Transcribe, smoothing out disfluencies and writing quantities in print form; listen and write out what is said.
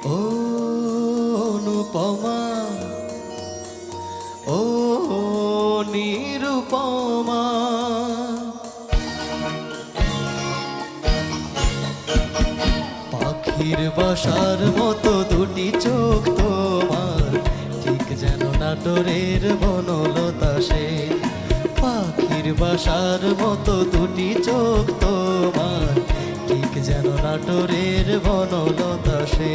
ও অনুপমা, ও নিরুপমা, পাখির বাসার মতো দুটি চোখ তোমার, ঠিক যেন নাটোরের বনলতা সে। পাখির বাসার মতো দুটি চোখ তোমার, ঠিক যেন নাটোরের বনলতা সে।